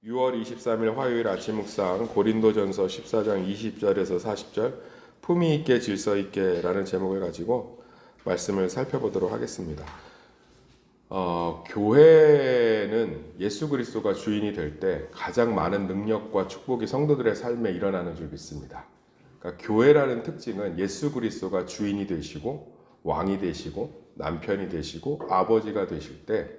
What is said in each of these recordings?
6월 23일 화요일 아침 묵상 고린도전서 14장 20절에서 40절 품위 있게 질서 있게 라는 제목을 가지고 말씀을 살펴보도록 하겠습니다. 교회는 예수 그리스도가 주인이 될 때 가장 많은 능력과 축복이 성도들의 삶에 일어나는 줄 믿습니다. 그러니까 교회라는 특징은 예수 그리스도가 주인이 되시고 왕이 되시고 남편이 되시고 아버지가 되실 때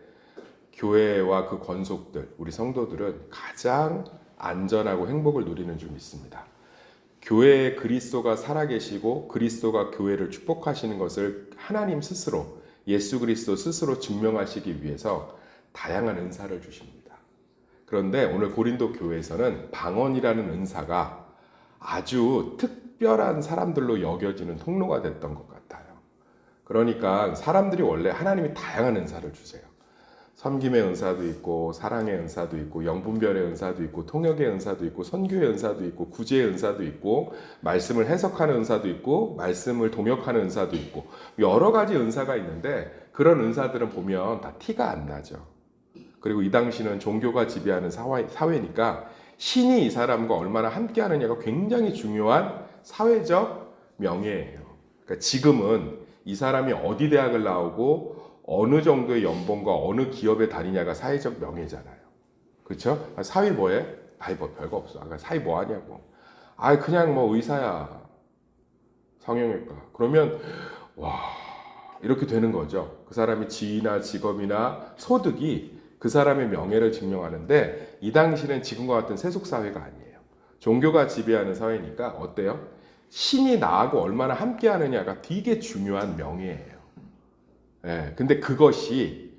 교회와 그 권속들, 우리 성도들은 가장 안전하고 행복을 누리는 줄 믿습니다. 교회에 그리스도가 살아계시고 그리스도가 교회를 축복하시는 것을 하나님 스스로, 예수 그리스도 스스로 증명하시기 위해서 다양한 은사를 주십니다. 그런데 오늘 고린도 교회에서는 방언이라는 은사가 아주 특별한 사람들로 여겨지는 통로가 됐던 것 같아요. 그러니까 사람들이 원래 하나님이 다양한 은사를 주세요. 섬김의 은사도 있고 사랑의 은사도 있고 영분별의 은사도 있고 통역의 은사도 있고 선교의 은사도 있고 구제의 은사도 있고 말씀을 해석하는 은사도 있고 말씀을 동역하는 은사도 있고 여러 가지 은사가 있는데 그런 은사들은 보면 다 티가 안 나죠. 그리고 이 당시는 종교가 지배하는 사회니까 신이 이 사람과 얼마나 함께하느냐가 굉장히 중요한 사회적 명예예요. 그러니까 지금은 이 사람이 어디 대학을 나오고 어느 정도의 연봉과 어느 기업에 다니냐가 사회적 명예잖아요. 그렇죠? 사위 뭐해? 아이 뭐 별거 없어. 사위 뭐 하냐고. 아 그냥 뭐 의사야. 성형외과. 그러면 와 이렇게 되는 거죠. 그 사람의 지위나 직업이나 소득이 그 사람의 명예를 증명하는데 이 당시는 지금과 같은 세속 사회가 아니에요. 종교가 지배하는 사회니까 어때요? 신이 나하고 얼마나 함께하느냐가 되게 중요한 명예예요. 근데 그것이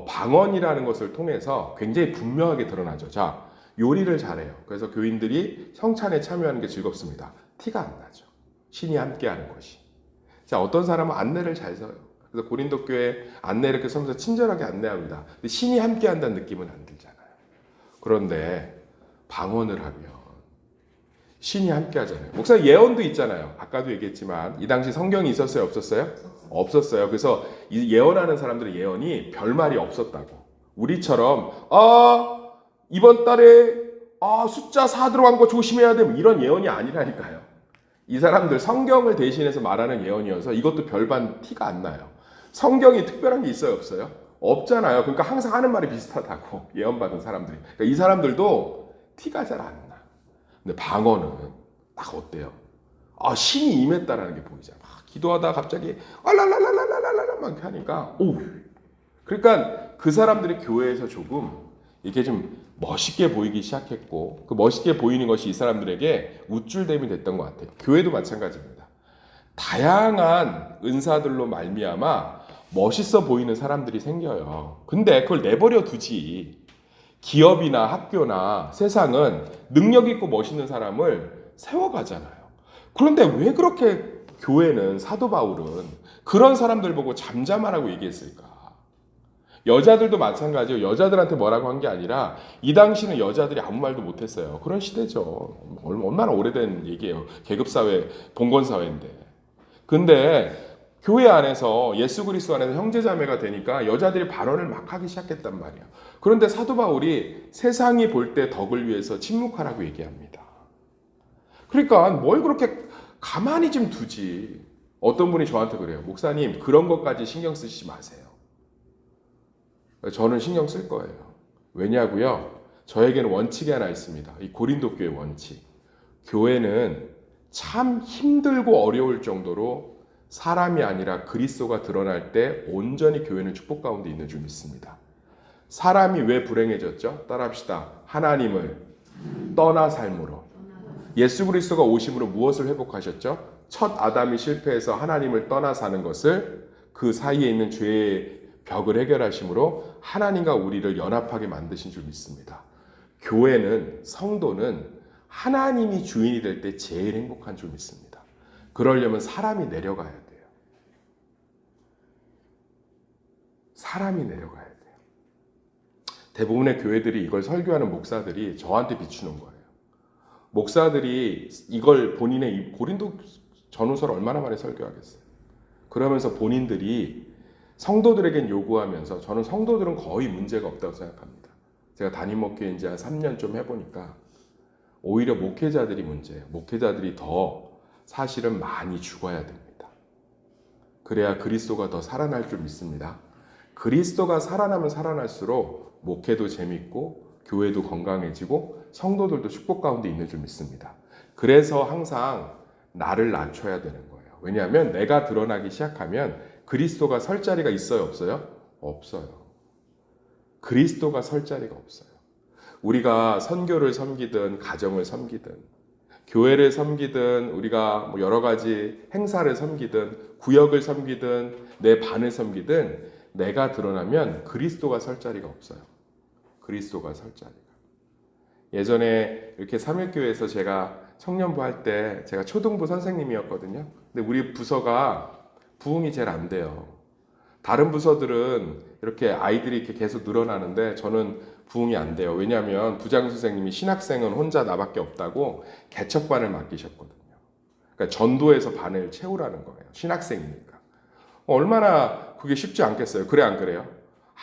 방언이라는 것을 통해서 굉장히 분명하게 드러나죠. 자, 요리를 잘해요. 그래서 교인들이 성찬에 참여하는 게 즐겁습니다. 티가 안 나죠. 신이 함께하는 것이. 자, 어떤 사람은 안내를 잘 써요. 그래서 고린도 교회 안내 이렇게 서면서 친절하게 안내합니다. 근데 신이 함께한다는 느낌은 안 들잖아요. 그런데 방언을 하면 신이 함께 하잖아요. 목사 예언도 있잖아요. 아까도 얘기했지만 이 당시 성경이 있었어요? 없었어요? 없었어요. 그래서 이 예언하는 사람들의 예언이 별말이 없었다고. 우리처럼 이번 달에 숫자 4 들어간 거 조심해야 돼. 이런 예언이 아니라니까요. 이 사람들 성경을 대신해서 말하는 예언이어서 이것도 별반 티가 안 나요. 성경이 특별한 게 있어요? 없어요? 없잖아요. 그러니까 항상 하는 말이 비슷하다고. 예언받은 사람들이. 그러니까 이 사람들도 티가 잘 안 나. 근데 방언은 딱 어때요? 신이 임했다라는 게 보이잖아. 기도하다가 갑자기 알랄랄랄랄랄랄랄 막 하니까 그러니까 그 사람들이 교회에서 조금 이게 좀 멋있게 보이기 시작했고 그 멋있게 보이는 것이 이 사람들에게 우쭐댐이 됐던 것 같아요. 교회도 마찬가지입니다. 다양한 은사들로 말미암아 멋있어 보이는 사람들이 생겨요. 근데 그걸 내버려 두지. 기업이나 학교나 세상은 능력 있고 멋있는 사람을 세워가잖아요. 그런데 왜 그렇게 교회는 사도 바울은 그런 사람들 보고 잠잠하라고 얘기했을까? 여자들도 마찬가지예요. 여자들한테 뭐라고 한 게 아니라 이 당시는 여자들이 아무 말도 못했어요. 그런 시대죠. 얼마나 오래된 얘기예요. 계급사회, 봉건사회인데. 근데 교회 안에서 예수 그리스도 안에서 형제자매가 되니까 여자들이 발언을 막 하기 시작했단 말이에요. 그런데 사도 바울이 세상이 볼 때 덕을 위해서 침묵하라고 얘기합니다. 그러니까 뭘 그렇게 가만히 좀 두지. 어떤 분이 저한테 그래요. 목사님 그런 것까지 신경 쓰시지 마세요. 저는 신경 쓸 거예요. 왜냐고요? 저에게는 원칙이 하나 있습니다. 이 고린도 교회 원칙. 교회는 참 힘들고 어려울 정도로 사람이 아니라 그리스도가 드러날 때 온전히 교회는 축복 가운데 있는 줄 믿습니다. 사람이 왜 불행해졌죠? 따라합시다. 하나님을 떠나 삶으로. 예수 그리스도가 오심으로 무엇을 회복하셨죠? 첫 아담이 실패해서 하나님을 떠나 사는 것을 그 사이에 있는 죄의 벽을 해결하심으로 하나님과 우리를 연합하게 만드신 줄 믿습니다. 교회는 성도는 하나님이 주인이 될 때 제일 행복한 줄 믿습니다. 그러려면 사람이 내려가야 돼요. 사람이 내려가야 돼요. 대부분의 교회들이 이걸 설교하는 목사들이 저한테 비추는 거예요. 목사들이 이걸 본인의 고린도 전후서를 얼마나 많이 설교하겠어요. 그러면서 본인들이 성도들에겐 요구하면서 저는 성도들은 거의 문제가 없다고 생각합니다. 제가 담임 목회 이제 한 3년 좀 해보니까 오히려 목회자들이 문제예요. 목회자들이 더 사실은 많이 죽어야 됩니다. 그래야 그리스도가 더 살아날 줄 믿습니다. 그리스도가 살아나면 살아날수록 목회도 재밌고 교회도 건강해지고 성도들도 축복 가운데 있는 줄 믿습니다. 그래서 항상 나를 낮춰야 되는 거예요. 왜냐하면 내가 드러나기 시작하면 그리스도가 설 자리가 있어요, 없어요? 없어요. 그리스도가 설 자리가 없어요. 우리가 선교를 섬기든 가정을 섬기든 교회를 섬기든 우리가 뭐 여러 가지 행사를 섬기든 구역을 섬기든 내 반을 섬기든 내가 드러나면 그리스도가 설 자리가 없어요. 그리스도가 설 자리가. 예전에 이렇게 삼일교회에서 제가 청년부 할 때 제가 초등부 선생님이었거든요. 근데 우리 부서가 부흥이 제일 안 돼요. 다른 부서들은 이렇게 아이들이 이렇게 계속 늘어나는데 저는 부흥이 안 돼요. 왜냐하면 부장 선생님이 신학생은 혼자 나밖에 없다고 개척반을 맡기셨거든요. 그러니까 전도에서 반을 채우라는 거예요. 신학생이니까. 얼마나 그게 쉽지 않겠어요. 그래 안 그래요?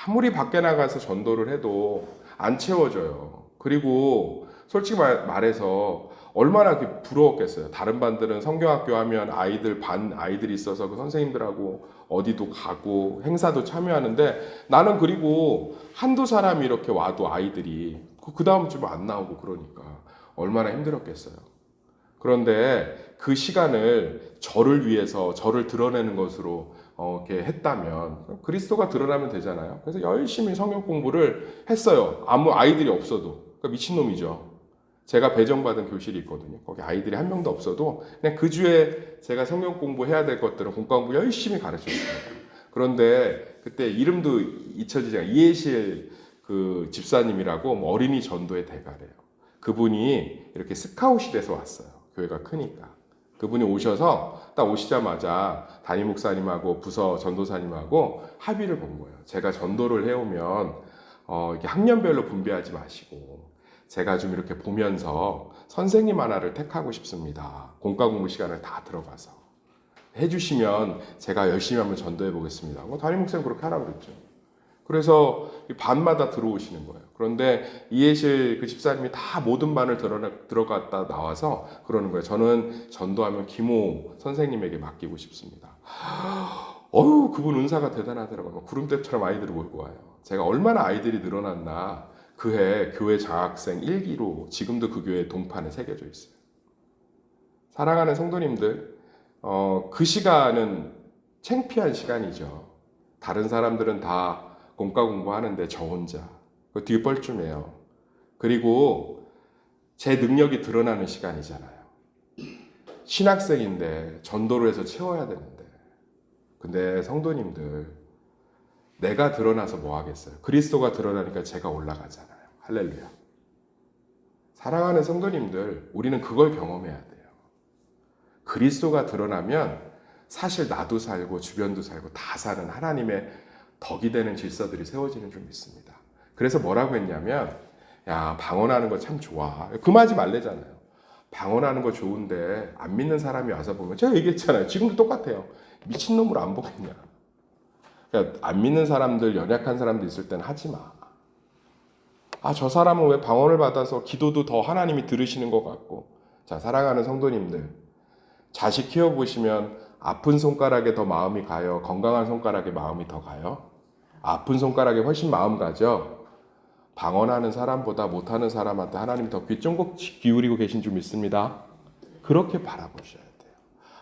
아무리 밖에 나가서 전도를 해도 안 채워져요. 그리고 솔직히 말해서 얼마나 부러웠겠어요. 다른 반들은 성경학교 하면 반 아이들이 있어서 그 선생님들하고 어디도 가고 행사도 참여하는데 나는 그리고 한두 사람이 이렇게 와도 아이들이 그 다음 주면 안 나오고 그러니까 얼마나 힘들었겠어요. 그런데 그 시간을 저를 위해서 저를 드러내는 것으로 이렇게 했다면 그리스도가 드러나면 되잖아요. 그래서 열심히 성경 공부를 했어요. 아무 아이들이 없어도. 그러니까 미친놈이죠. 제가 배정받은 교실이 있거든요. 거기 아이들이 한 명도 없어도 그냥 그 주에 제가 성경 공부해야 될 것들은 공과 공부 열심히 가르쳤습니다. 그런데 그때 이름도 잊혀지지 않아요. 이해실 그 집사님이라고 어린이 전도의 대가래요. 그분이 이렇게 스카웃이 돼서 왔어요. 교회가 크니까. 그분이 오셔서 딱 오시자마자 담임 목사님하고 부서 전도사님하고 합의를 본 거예요. 제가 전도를 해오면 이렇게 학년별로 분배하지 마시고 제가 좀 이렇게 보면서 선생님 하나를 택하고 싶습니다. 공과 공부 시간을 다 들어가서 해주시면 제가 열심히 한번 전도해 보겠습니다. 담임 목사님 그렇게 하라고 그랬죠. 그래서 반마다 들어오시는 거예요. 그런데 이해실 그 집사님이 다 모든 반을 들어갔다 나와서 그러는 거예요. 저는 전도하면 김호 선생님에게 맡기고 싶습니다. 그분 은사가 대단하더라고요. 구름대처럼 아이들이 몰고 와요. 제가 얼마나 아이들이 늘어났나 그해 교회 장학생 1기로 지금도 그 교회 동판에 새겨져 있어요. 사랑하는 성도님들, 그 시간은 창피한 시간이죠. 다른 사람들은 다 공과 공부하는데 저 혼자 그 뒷벌쯤이에요. 그리고 제 능력이 드러나는 시간이잖아요. 신학생인데 전도를 해서 채워야 되는데 근데 성도님들 내가 드러나서 뭐 하겠어요? 그리스도가 드러나니까 제가 올라가잖아요. 할렐루야. 사랑하는 성도님들 우리는 그걸 경험해야 돼요. 그리스도가 드러나면 사실 나도 살고 주변도 살고 다 사는 하나님의 덕이 되는 질서들이 세워지는 줄 믿습니다. 그래서 뭐라고 했냐면 야 방언하는 거 참 좋아. 금하지 말래잖아요. 방언하는 거 좋은데 안 믿는 사람이 와서 보면 제가 얘기했잖아요. 지금도 똑같아요. 미친놈으로 안 보겠냐. 그러니까 안 믿는 사람들 연약한 사람들 있을 때는 하지 마. 저 사람은 왜 방언을 받아서 기도도 더 하나님이 들으시는 것 같고. 자 사랑하는 성도님들 자식 키워보시면 아픈 손가락에 더 마음이 가요? 건강한 손가락에 마음이 더 가요? 아픈 손가락에 훨씬 마음 가죠? 방언하는 사람보다 못하는 사람한테 하나님이 더 귀 쫑긋 기울이고 계신 줄 믿습니다. 그렇게 바라보셔야 돼요.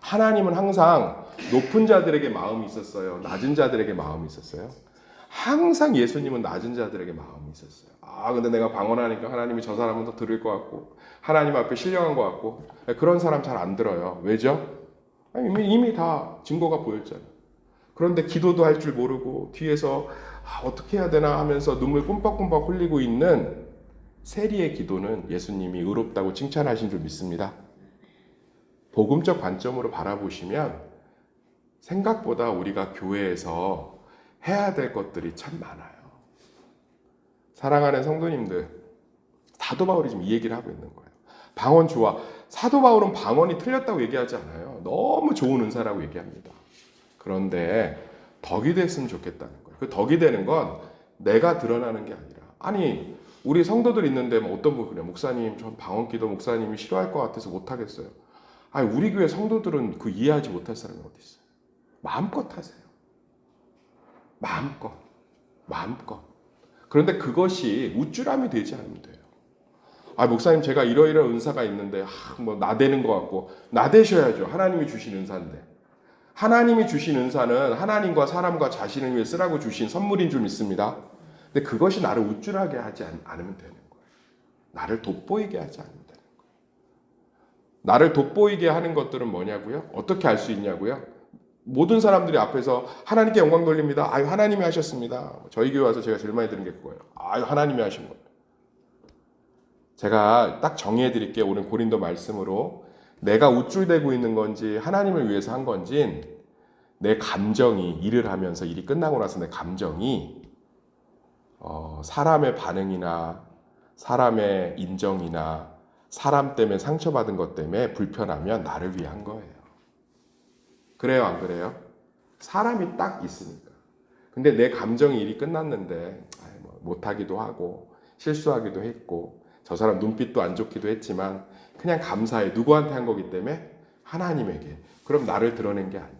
하나님은 항상 높은 자들에게 마음이 있었어요? 낮은 자들에게 마음이 있었어요? 항상 예수님은 낮은 자들에게 마음이 있었어요. 근데 내가 방언하니까 하나님이 저 사람은 더 들을 것 같고 하나님 앞에 신령한 것 같고 그런 사람 잘 안 들어요. 왜죠? 이미 다 증거가 보였잖아요. 그런데 기도도 할 줄 모르고 뒤에서 어떻게 해야 되나 하면서 눈물 꼼빡꼼빡 흘리고 있는 세리의 기도는 예수님이 의롭다고 칭찬하신 줄 믿습니다. 복음적 관점으로 바라보시면 생각보다 우리가 교회에서 해야 될 것들이 참 많아요. 사랑하는 성도님들, 사도 바울이 지금 이 얘기를 하고 있는 거예요. 방언 좋아. 사도 바울은 방언이 틀렸다고 얘기하지 않아요. 너무 좋은 은사라고 얘기합니다. 그런데 덕이 됐으면 좋겠다는 거예요. 그 덕이 되는 건 내가 드러나는 게 아니라 우리 성도들 있는데 뭐 어떤 분 그래, 목사님 전 방언기도 목사님이 싫어할 것 같아서 못하겠어요. 아니 우리 교회 성도들은 그 이해하지 못할 사람이 어디 있어요? 마음껏 하세요. 마음껏. 그런데 그것이 우쭐함이 되지 않으면 돼요. 아 목사님 제가 이러이러한 은사가 있는데 뭐 나대는 것 같고, 나대셔야죠. 하나님이 주신 은사인데. 하나님이 주신 은사는 하나님과 사람과 자신을 위해 쓰라고 주신 선물인 줄 믿습니다. 근데 그것이 나를 우쭐하게 하지 않으면 되는 거예요. 나를 돋보이게 하지 않으면 되는 거예요. 나를 돋보이게 하는 것들은 뭐냐고요? 어떻게 알 수 있냐고요? 모든 사람들이 앞에서 하나님께 영광 돌립니다. 아유 하나님이 하셨습니다. 저희 교회 와서 제가 제일 많이 들은 게 그거예요. 아유 하나님이 하신 거예요. 제가 딱 정리해 드릴게요. 오늘 고린도 말씀으로 내가 우쭐대고 있는 건지 하나님을 위해서 한 건지, 내 감정이 일을 하면서 일이 끝나고 나서 내 감정이 사람의 반응이나 사람의 인정이나 사람 때문에 상처받은 것 때문에 불편하면 나를 위해 한 거예요. 그래요 안 그래요? 사람이 딱 있으니까. 근데 내 감정이 일이 끝났는데 못하기도 하고 실수하기도 했고 저 사람 눈빛도 안 좋기도 했지만 그냥 감사해. 누구한테 한 거기 때문에 하나님에게. 그럼 나를 드러낸 게 아니에요.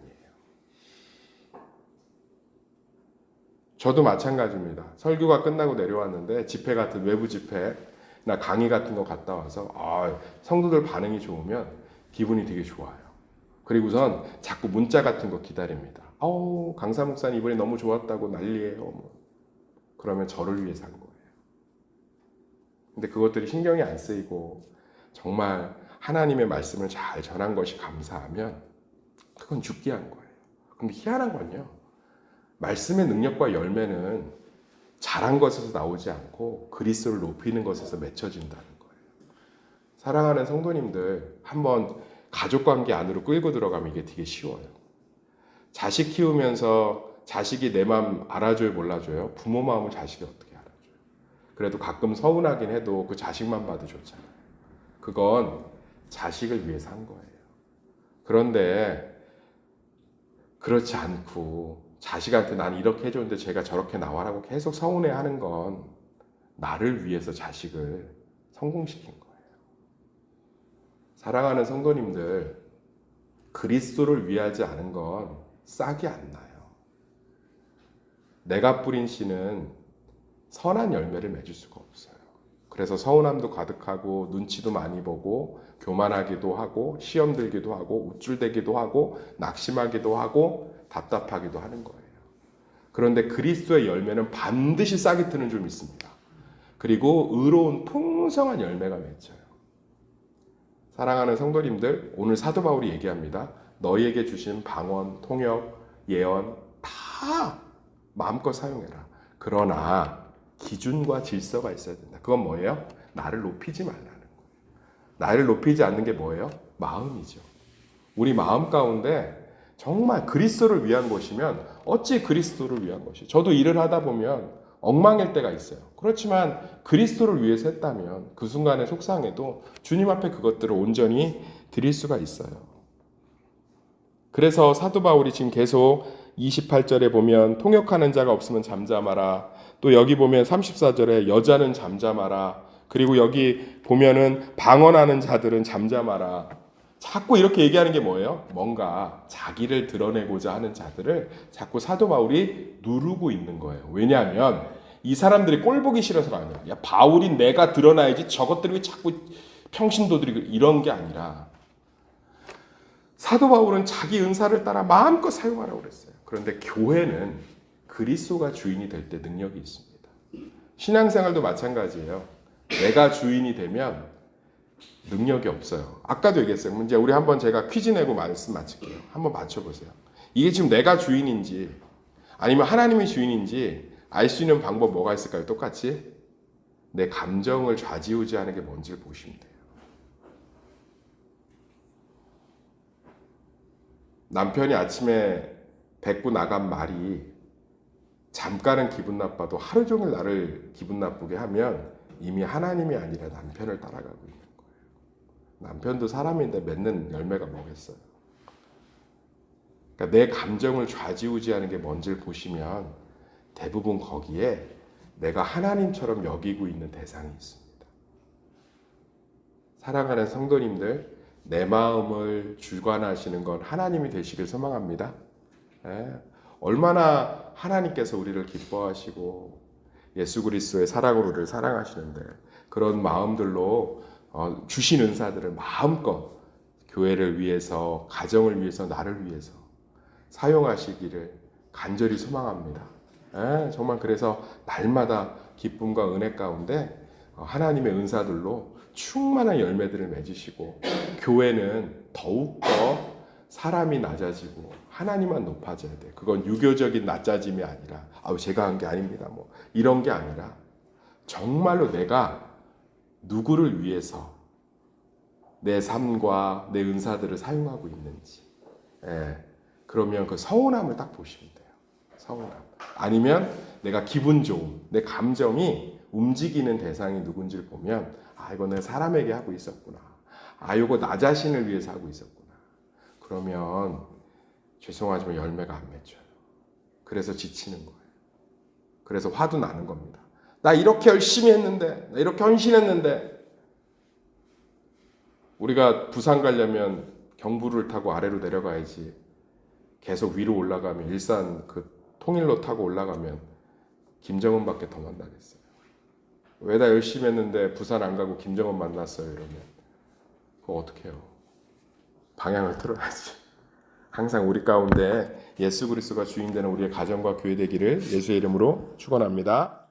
저도 마찬가지입니다. 설교가 끝나고 내려왔는데 집회 같은 외부 집회나 강의 같은 거 갔다 와서 성도들 반응이 좋으면 기분이 되게 좋아요. 그리고선 자꾸 문자 같은 거 기다립니다. 강사 목사님 이번에 너무 좋았다고 난리예요. 그러면 저를 위해서 한 거예요. 근데 그것들이 신경이 안 쓰이고 정말 하나님의 말씀을 잘 전한 것이 감사하면 그건 죽게 한 거예요. 근데 희한한 건요, 말씀의 능력과 열매는 잘한 것에서 나오지 않고 그리스도를 높이는 것에서 맺혀진다는 거예요. 사랑하는 성도님들, 한번 가족관계 안으로 끌고 들어가면 이게 되게 쉬워요. 자식 키우면서 자식이 내 마음 알아줘요 몰라줘요? 부모 마음을 자식이 어떻게 알아줘요? 그래도 가끔 서운하긴 해도 그 자식만 봐도 좋잖아요. 그건 자식을 위해서 한 거예요. 그런데 그렇지 않고 자식한테 난 이렇게 해줬는데 제가 저렇게 나와라고 계속 서운해하는 건 나를 위해서 자식을 성공시킨 거예요. 사랑하는 성도님들, 그리스도를 위하지 않은 건 싹이 안 나요. 내가 뿌린 씨는 선한 열매를 맺을 수가 없어요. 그래서 서운함도 가득하고 눈치도 많이 보고 교만하기도 하고 시험 들기도 하고 우쭐대기도 하고 낙심하기도 하고 답답하기도 하는 거예요. 그런데 그리스도의 열매는 반드시 싹이 트는 줄 믿습니다. 그리고 의로운 풍성한 열매가 맺혀요. 사랑하는 성도님들, 오늘 사도 바울이 얘기합니다. 너희에게 주신 방언, 통역, 예언 다 마음껏 사용해라. 그러나 기준과 질서가 있어야 된다. 그건 뭐예요? 나를 높이지 말라는 거예요. 나를 높이지 않는 게 뭐예요? 마음이죠. 우리 마음 가운데 정말 그리스도를 위한 것이면 어찌 그리스도를 위한 것이. 저도 일을 하다 보면 엉망일 때가 있어요. 그렇지만 그리스도를 위해서 했다면 그 순간에 속상해도 주님 앞에 그것들을 온전히 드릴 수가 있어요. 그래서 사도 바울이 지금 계속 28절에 보면 통역하는 자가 없으면 잠잠하라. 또 여기 보면 34절에 여자는 잠잠하라. 그리고 여기 보면은 방언하는 자들은 잠잠하라. 자꾸 이렇게 얘기하는 게 뭐예요? 뭔가 자기를 드러내고자 하는 자들을 자꾸 사도 바울이 누르고 있는 거예요. 왜냐하면 이 사람들이 꼴 보기 싫어서가 아니라, 야 바울이 내가 드러나야지 저것들이 왜 자꾸 평신도들이 이런 게 아니라, 사도 바울은 자기 은사를 따라 마음껏 사용하라고 그랬어요. 그런데 교회는 그리스도가 주인이 될 때 능력이 있습니다. 신앙생활도 마찬가지예요. 내가 주인이 되면 능력이 없어요. 아까도 얘기했어요. 이제 우리 한번 제가 퀴즈 내고 말씀 마칠게요. 한번 맞춰보세요. 이게 지금 내가 주인인지 아니면 하나님이 주인인지 알 수 있는 방법 뭐가 있을까요? 똑같이 내 감정을 좌지우지하는 게 뭔지를 보시면 돼요. 남편이 아침에 뱉고 나간 말이 잠깐은 기분 나빠도 하루 종일 나를 기분 나쁘게 하면 이미 하나님이 아니라 남편을 따라가고 있는 거예요. 남편도 사람인데 맺는 열매가 뭐겠어요? 그러니까 내 감정을 좌지우지하는 게 뭔지를 보시면 대부분 거기에 내가 하나님처럼 여기고 있는 대상이 있습니다. 사랑하는 성도님들, 내 마음을 주관하시는 건 하나님이 되시길 소망합니다. 예, 얼마나 하나님께서 우리를 기뻐하시고 예수 그리스도의 사랑으로 우리를 사랑하시는데 그런 마음들로 주신 은사들을 마음껏 교회를 위해서, 가정을 위해서, 나를 위해서 사용하시기를 간절히 소망합니다. 예, 정말 그래서 날마다 기쁨과 은혜 가운데 하나님의 은사들로 충만한 열매들을 맺으시고 교회는 더욱더 사람이 낮아지고 하나님만 높아져야 돼. 그건 유교적인 낮아짐이 아니라 제가 한 게 아닙니다. 뭐 이런 게 아니라 정말로 내가 누구를 위해서 내 삶과 내 은사들을 사용하고 있는지. 예, 그러면 그 서운함을 딱 보시면 돼요. 서운함. 아니면 내가 기분 좋음, 내 감정이 움직이는 대상이 누군지를 보면 이거는 사람에게 하고 있었구나. 이거 나 자신을 위해서 하고 있었구나. 그러면 죄송하지만 열매가 안 맺혀요. 그래서 지치는 거예요. 그래서 화도 나는 겁니다. 나 이렇게 열심히 했는데, 나 이렇게 헌신했는데. 우리가 부산 가려면 경부를 타고 아래로 내려가야지. 계속 위로 올라가면 일산 그 통일로 타고 올라가면 김정은밖에 더 만나겠어요. 왜 나 열심히 했는데 부산 안 가고 김정은 만났어요 이러면 그거 어떻게 해요? 방향을 틀어야지. 항상 우리 가운데 예수 그리스도가 주인 되는 우리의 가정과 교회 되기를 예수의 이름으로 축원합니다.